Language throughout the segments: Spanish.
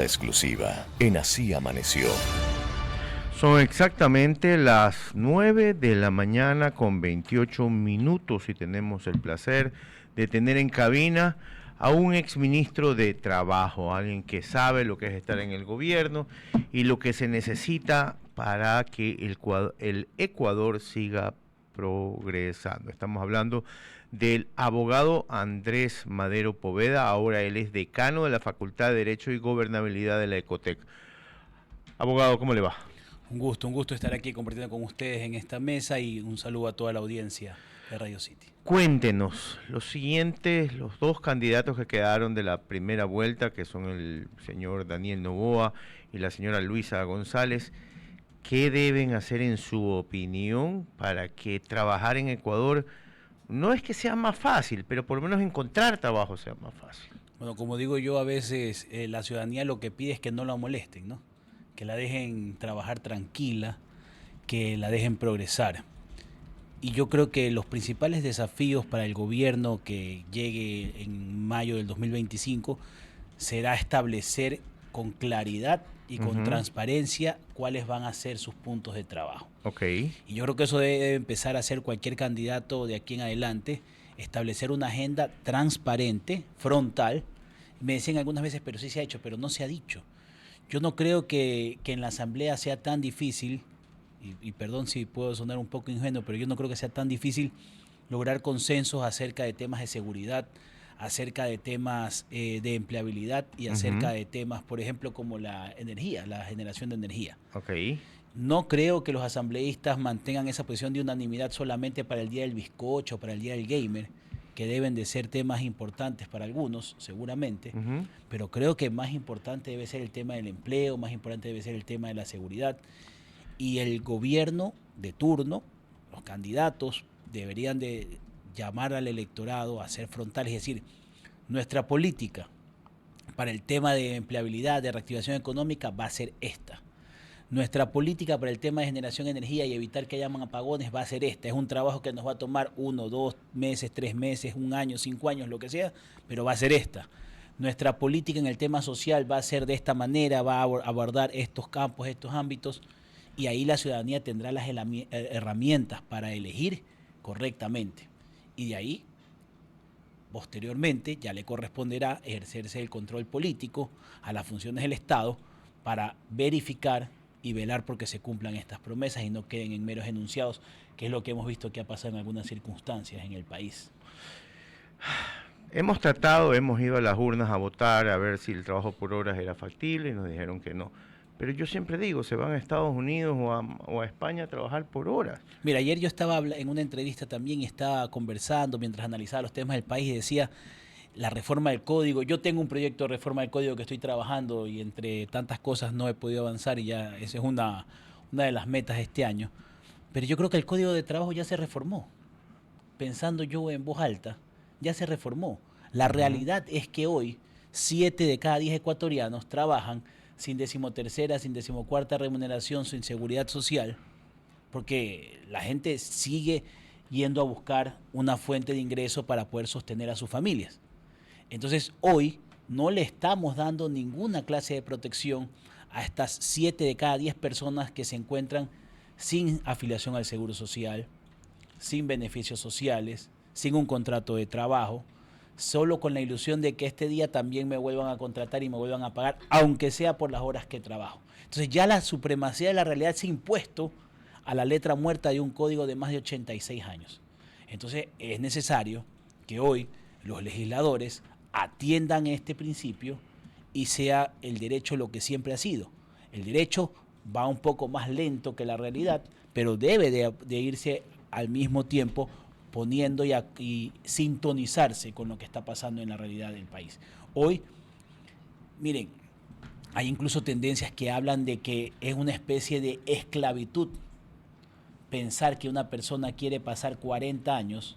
Exclusiva en Así Amaneció. Son exactamente las 9 de la mañana con 28 minutos y tenemos el placer de tener en cabina a un exministro de Trabajo, alguien que sabe lo que es estar en el gobierno y lo que se necesita para que el Ecuador siga progresando. Estamos hablando del abogado Andrés Madero Poveda, ahora él es decano de la Facultad de Derecho y Gobernabilidad de la Ecotec. Abogado, ¿cómo le va? Un gusto estar aquí compartiendo con ustedes en esta mesa y un saludo a toda la audiencia de Radio City. Cuéntenos los siguientes, los dos candidatos que quedaron de la primera vuelta, que son el señor Daniel Noboa y la señora Luisa González. ¿Qué deben hacer en su opinión para que trabajar en Ecuador no es que sea más fácil, pero por lo menos encontrar trabajo sea más fácil? Bueno, como digo yo, a veces la ciudadanía lo que pide es que no la molesten, ¿no? Que la dejen trabajar tranquila, que la dejen progresar. Y yo creo que los principales desafíos para el gobierno que llegue en mayo del 2025 será establecer con claridad y con transparencia cuáles van a ser sus puntos de trabajo. Okay. Y yo creo que eso debe empezar a hacer cualquier candidato de aquí en adelante, establecer una agenda transparente, frontal. Me decían algunas veces, pero sí se ha hecho, pero no se ha dicho. Yo no creo que en la asamblea sea tan difícil, y perdón si puedo sonar un poco ingenuo, pero yo no creo que sea tan difícil lograr consensos acerca de temas de seguridad, acerca de temas de empleabilidad y acerca de temas, por ejemplo, como la energía, la generación de energía. Okay. No creo que los asambleístas mantengan esa posición de unanimidad solamente para el día del bizcocho, para el día del gamer, que deben de ser temas importantes para algunos, seguramente, pero creo que más importante debe ser el tema del empleo, más importante debe ser el tema de la seguridad, y el gobierno de turno, los candidatos, deberían de llamar al electorado a ser frontales, es decir, nuestra política para el tema de empleabilidad, de reactivación económica va a ser esta. Nuestra política para el tema de generación de energía y evitar que hayan apagones va a ser esta. Es un trabajo que nos va a tomar 1, 2 meses, 3 meses, 1 año, 5 años, lo que sea, pero va a ser esta. Nuestra política en el tema social va a ser de esta manera, va a abordar estos campos, estos ámbitos, y ahí la ciudadanía tendrá las herramientas para elegir correctamente. Y de ahí, posteriormente, ya le corresponderá ejercerse el control político a las funciones del Estado para verificar y velar porque se cumplan estas promesas y no queden en meros enunciados, que es lo que hemos visto que ha pasado en algunas circunstancias en el país. Hemos ido a las urnas a votar a ver si el trabajo por horas era factible y nos dijeron que no. Pero yo siempre digo, se van a Estados Unidos o a España a trabajar por horas. Mira, ayer yo estaba en una entrevista también y estaba conversando mientras analizaba los temas del país y decía la reforma del código. Yo tengo un proyecto de reforma del código que estoy trabajando y entre tantas cosas no he podido avanzar y ya esa es una de las metas de este año. Pero yo creo que el código de trabajo ya se reformó. Pensando yo en voz alta, ya se reformó. La realidad es que hoy 7 de cada 10 ecuatorianos trabajan sin 13ª, sin 14ª remuneración, sin seguridad social, porque la gente sigue yendo a buscar una fuente de ingreso para poder sostener a sus familias. Entonces hoy no le estamos dando ninguna clase de protección a estas 7 de cada 10 personas que se encuentran sin afiliación al Seguro Social, sin beneficios sociales, sin un contrato de trabajo, solo con la ilusión de que este día también me vuelvan a contratar y me vuelvan a pagar, aunque sea por las horas que trabajo. Entonces ya la supremacía de la realidad se ha impuesto a la letra muerta de un código de más de 86 años. Entonces es necesario que hoy los legisladores atiendan este principio y sea el derecho lo que siempre ha sido. El derecho va un poco más lento que la realidad, pero debe de irse al mismo tiempo poniendo y sintonizarse con lo que está pasando en la realidad del país. Hoy, miren, hay incluso tendencias que hablan de que es una especie de esclavitud pensar que una persona quiere pasar 40 años,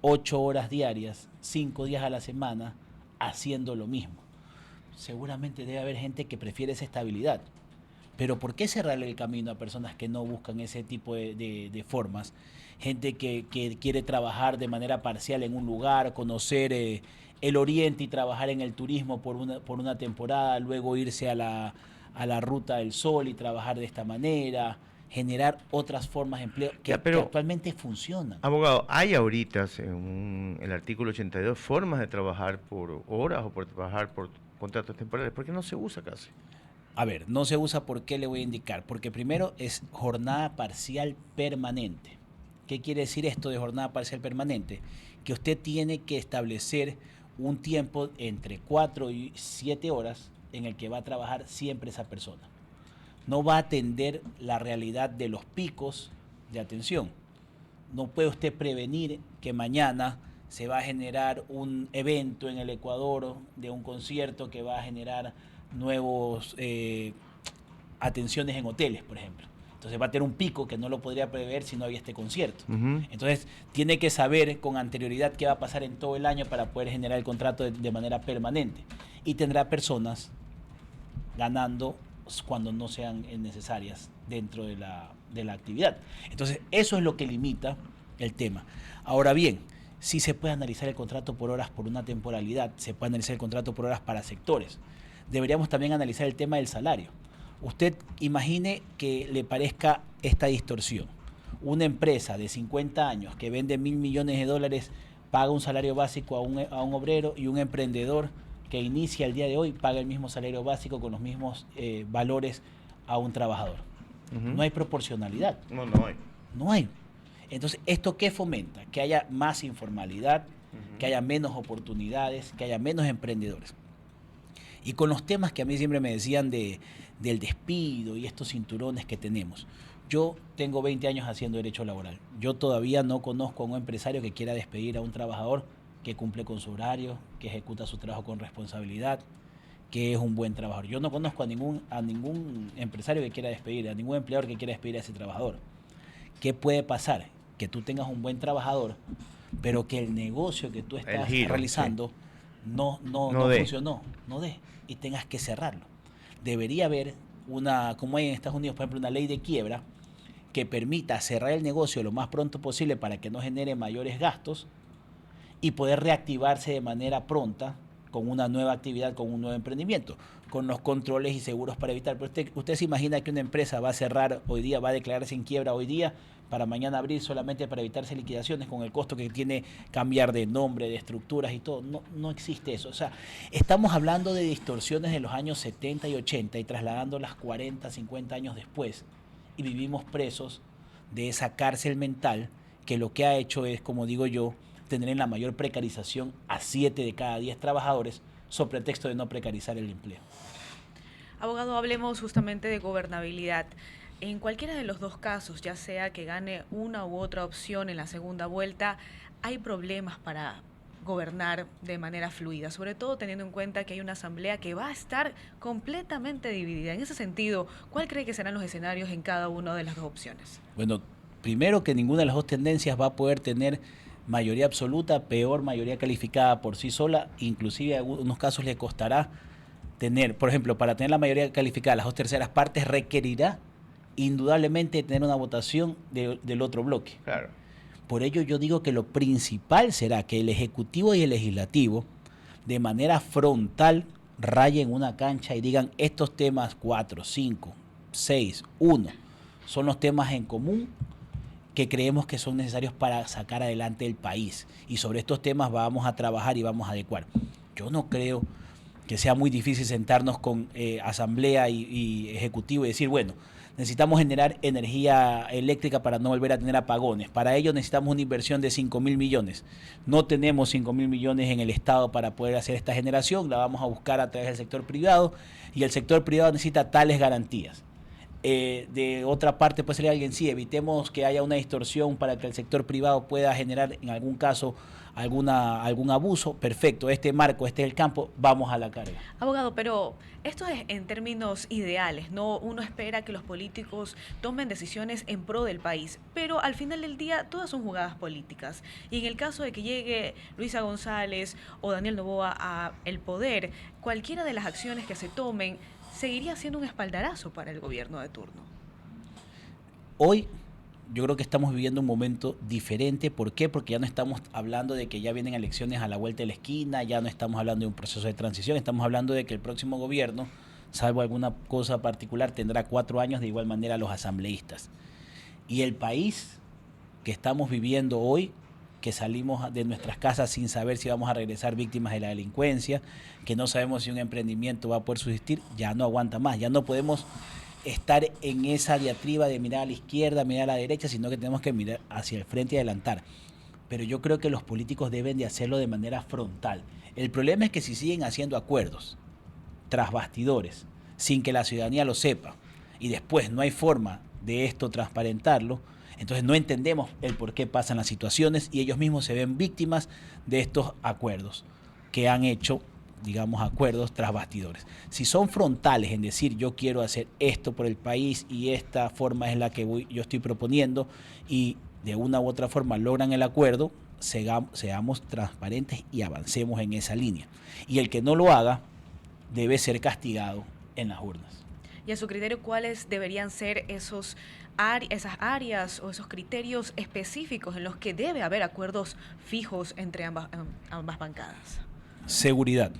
8 horas diarias, 5 días a la semana, haciendo lo mismo. Seguramente debe haber gente que prefiere esa estabilidad. Pero ¿por qué cerrarle el camino a personas que no buscan ese tipo de formas? Gente que quiere trabajar de manera parcial en un lugar, conocer el oriente y trabajar en el turismo por una temporada, luego irse a la Ruta del Sol y trabajar de esta manera, generar otras formas de empleo que actualmente funcionan. Abogado, hay ahorita, según el artículo 82, formas de trabajar por horas o por trabajar por contratos temporales. ¿Por qué no se usa casi? A ver, no se usa, ¿por qué le voy a indicar? Porque primero es jornada parcial permanente. ¿Qué quiere decir esto de jornada parcial permanente? Que usted tiene que establecer un tiempo entre 4 y 7 horas en el que va a trabajar siempre esa persona. No va a atender la realidad de los picos de atención. No puede usted prevenir que mañana se va a generar un evento en el Ecuador de un concierto que va a generar nuevos atenciones en hoteles, por ejemplo. Entonces va a tener un pico que no lo podría prever si no había este concierto. Entonces tiene que saber con anterioridad qué va a pasar en todo el año para poder generar el contrato de manera permanente. Y tendrá personas ganando cuando no sean necesarias dentro de la actividad. Entonces eso es lo que limita el tema. Ahora bien, sí se puede analizar el contrato por horas por una temporalidad, se puede analizar el contrato por horas para sectores. Deberíamos también analizar el tema del salario. Usted imagine que le parezca esta distorsión. Una empresa de 50 años que vende $1.000 millones paga un salario básico a un obrero, y un emprendedor que inicia el día de hoy paga el mismo salario básico con los mismos valores a un trabajador. No hay proporcionalidad. No hay. No hay. Entonces, ¿esto qué fomenta? Que haya más informalidad, que haya menos oportunidades, que haya menos emprendedores. Y con los temas que a mí siempre me decían del despido y estos cinturones que tenemos. Yo tengo 20 años haciendo derecho laboral. Yo todavía no conozco a un empresario que quiera despedir a un trabajador que cumple con su horario, que ejecuta su trabajo con responsabilidad, que es un buen trabajador. Yo no conozco a ningún empresario que quiera despedir, a ningún empleador que quiera despedir a ese trabajador. ¿Qué puede pasar? Que tú tengas un buen trabajador, pero que el negocio que tú estás realizando no funcionó, no dé, y tengas que cerrarlo. Debería haber como hay en Estados Unidos, por ejemplo, una ley de quiebra que permita cerrar el negocio lo más pronto posible para que no genere mayores gastos y poder reactivarse de manera pronta con una nueva actividad, con un nuevo emprendimiento, con los controles y seguros para evitar. Pero usted se imagina que una empresa va a cerrar hoy día, va a declararse en quiebra hoy día, para mañana abrir solamente para evitarse liquidaciones, con el costo que tiene cambiar de nombre, de estructuras y todo. No existe eso. O sea, estamos hablando de distorsiones de los años 70 y 80 y trasladándolas 40, 50 años después, y vivimos presos de esa cárcel mental que lo que ha hecho es, como digo yo, tener en la mayor precarización a 7 de cada 10 trabajadores, sobre pretexto de no precarizar el empleo. Abogado, hablemos justamente de gobernabilidad. En cualquiera de los dos casos, ya sea que gane una u otra opción en la segunda vuelta, hay problemas para gobernar de manera fluida, sobre todo teniendo en cuenta que hay una asamblea que va a estar completamente dividida. En ese sentido, ¿cuál cree que serán los escenarios en cada una de las dos opciones? Bueno, primero que ninguna de las dos tendencias va a poder tener mayoría absoluta, peor mayoría calificada por sí sola, inclusive en algunos casos le costará tener, por ejemplo, para tener la mayoría calificada, las 2/3 partes requerirá indudablemente tener una votación del otro bloque. Claro. Por ello yo digo que lo principal será que el Ejecutivo y el Legislativo de manera frontal rayen una cancha y digan estos temas 4, 5, 6, 1 son los temas en común que creemos que son necesarios para sacar adelante el país, y sobre estos temas vamos a trabajar y vamos a adecuar. Yo no creo que sea muy difícil sentarnos con Asamblea y Ejecutivo y decir, bueno, necesitamos generar energía eléctrica para no volver a tener apagones. Para ello necesitamos una inversión de 5.000 millones. No tenemos 5.000 millones en el Estado para poder hacer esta generación, la vamos a buscar a través del sector privado, y el sector privado necesita tales garantías. De otra parte puede salir alguien, sí, evitemos que haya una distorsión para que el sector privado pueda generar en algún caso algún abuso. Perfecto, este marco, este es el campo, vamos a la carga. Abogado, pero esto es en términos ideales, ¿no? Uno espera que los políticos tomen decisiones en pro del país, pero al final del día todas son jugadas políticas. Y en el caso de que llegue Luisa González o Daniel Noboa al poder, cualquiera de las acciones que se tomen seguiría siendo un espaldarazo para el gobierno de turno. Hoy yo creo que estamos viviendo un momento diferente. ¿Por qué? Porque ya no estamos hablando de que ya vienen elecciones a la vuelta de la esquina, ya no estamos hablando de un proceso de transición, estamos hablando de que el próximo gobierno, salvo alguna cosa particular, tendrá 4 años, de igual manera los asambleístas. Y el país que estamos viviendo hoy, que salimos de nuestras casas sin saber si vamos a regresar víctimas de la delincuencia, que no sabemos si un emprendimiento va a poder subsistir, ya no aguanta más, ya no podemos estar en esa diatriba de mirar a la izquierda, mirar a la derecha, sino que tenemos que mirar hacia el frente y adelantar. Pero yo creo que los políticos deben de hacerlo de manera frontal. El problema es que si siguen haciendo acuerdos tras bastidores, sin que la ciudadanía lo sepa, y después no hay forma de esto transparentarlo, entonces no entendemos el por qué pasan las situaciones y ellos mismos se ven víctimas de estos acuerdos que han hecho, digamos, acuerdos tras bastidores. Si son frontales en decir yo quiero hacer esto por el país y esta forma es la que yo estoy proponiendo y de una u otra forma logran el acuerdo, seamos transparentes y avancemos en esa línea. Y el que no lo haga debe ser castigado en las urnas. Y a su criterio, ¿cuáles deberían ser esas áreas o esos criterios específicos en los que debe haber acuerdos fijos entre ambas bancadas? Seguridad,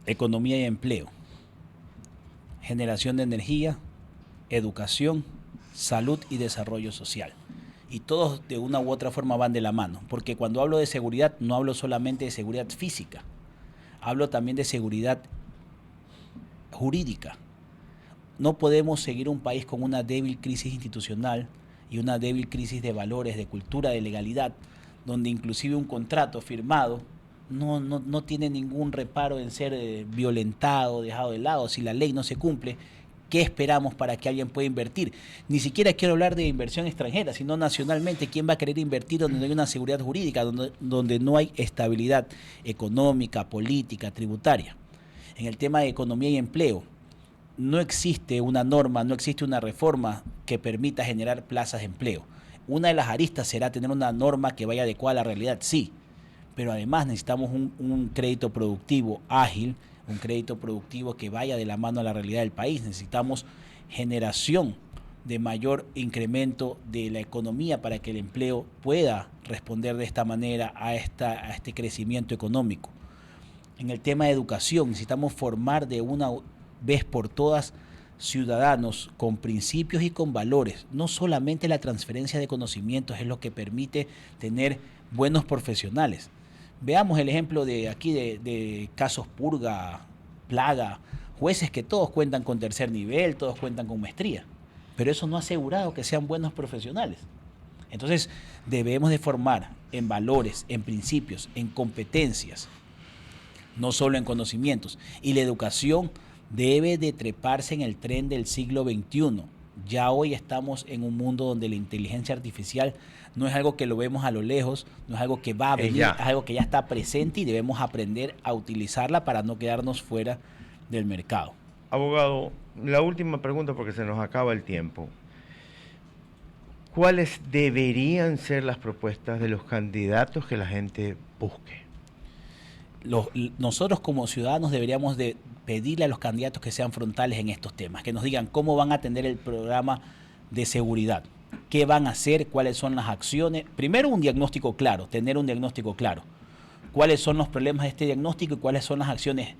economía y empleo, generación de energía, educación, salud y desarrollo social. Y todos de una u otra forma van de la mano, porque cuando hablo de seguridad no hablo solamente de seguridad física, hablo también de seguridad jurídica. No podemos seguir un país con una débil crisis institucional y una débil crisis de valores, de cultura, de legalidad, donde inclusive un contrato firmado no tiene ningún reparo en ser violentado, dejado de lado. Si la ley no se cumple, ¿qué esperamos para que alguien pueda invertir? Ni siquiera quiero hablar de inversión extranjera, sino nacionalmente. ¿Quién va a querer invertir donde no hay una seguridad jurídica, donde no hay estabilidad económica, política, tributaria? En el tema de economía y empleo, no existe una norma, no existe una reforma que permita generar plazas de empleo. Una de las aristas será tener una norma que vaya adecuada a la realidad, sí, pero además necesitamos un crédito productivo ágil, un crédito productivo que vaya de la mano a la realidad del país. Necesitamos generación de mayor incremento de la economía para que el empleo pueda responder de esta manera a este crecimiento económico. En el tema de educación, necesitamos formar de una vez por todas ciudadanos con principios y con valores. No solamente la transferencia de conocimientos es lo que permite tener buenos profesionales. Veamos el ejemplo de aquí de casos purga, plaga, jueces que todos cuentan con tercer nivel, todos cuentan con maestría, pero eso no ha asegurado que sean buenos profesionales. Entonces debemos de formar en valores, en principios, en competencias, no solo en conocimientos. Y la educación debe de treparse en el tren del siglo XXI. Ya hoy estamos en un mundo donde la inteligencia artificial no es algo que lo vemos a lo lejos, no es algo que va a venir, es algo que ya está presente y debemos aprender a utilizarla para no quedarnos fuera del mercado. Abogado, la última pregunta porque se nos acaba el tiempo. ¿Cuáles deberían ser las propuestas de los candidatos que la gente busque? Nosotros como ciudadanos deberíamos de pedirle a los candidatos que sean frontales en estos temas, que nos digan cómo van a atender el programa de seguridad, qué van a hacer, cuáles son las acciones. Primero un diagnóstico claro, tener un diagnóstico claro. Cuáles son los problemas de este diagnóstico y cuáles son las acciones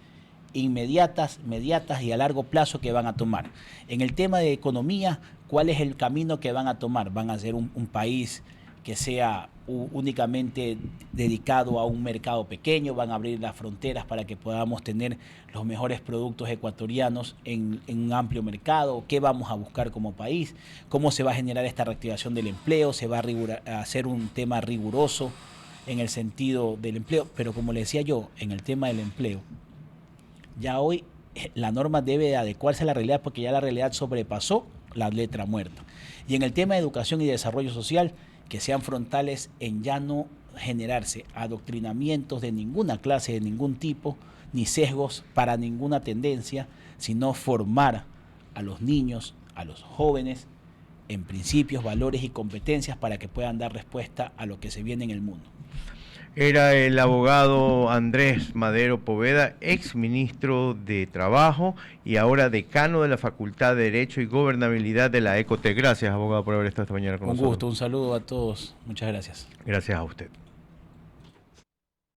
inmediatas, mediatas y a largo plazo que van a tomar. En el tema de economía, ¿cuál es el camino que van a tomar? ¿Van a ser un país que sea únicamente dedicado a un mercado pequeño? ¿Van a abrir las fronteras para que podamos tener los mejores productos ecuatorianos en un amplio mercado? ¿Qué vamos a buscar como país? ¿Cómo se va a generar esta reactivación del empleo? ¿Se va a hacer un tema riguroso en el sentido del empleo? Pero como le decía yo, en el tema del empleo, ya hoy la norma debe adecuarse a la realidad porque ya la realidad sobrepasó la letra muerta. Y en el tema de educación y desarrollo social, que sean frontales en ya no generarse adoctrinamientos de ninguna clase, de ningún tipo, ni sesgos para ninguna tendencia, sino formar a los niños, a los jóvenes, en principios, valores y competencias para que puedan dar respuesta a lo que se viene en el mundo. Era el abogado Andrés Madero Poveda, ex ministro de Trabajo y ahora decano de la Facultad de Derecho y Gobernabilidad de la Ecotec. Gracias, abogado, por haber estado esta mañana con nosotros. Un gusto, un saludo a todos. Muchas gracias. Gracias a usted.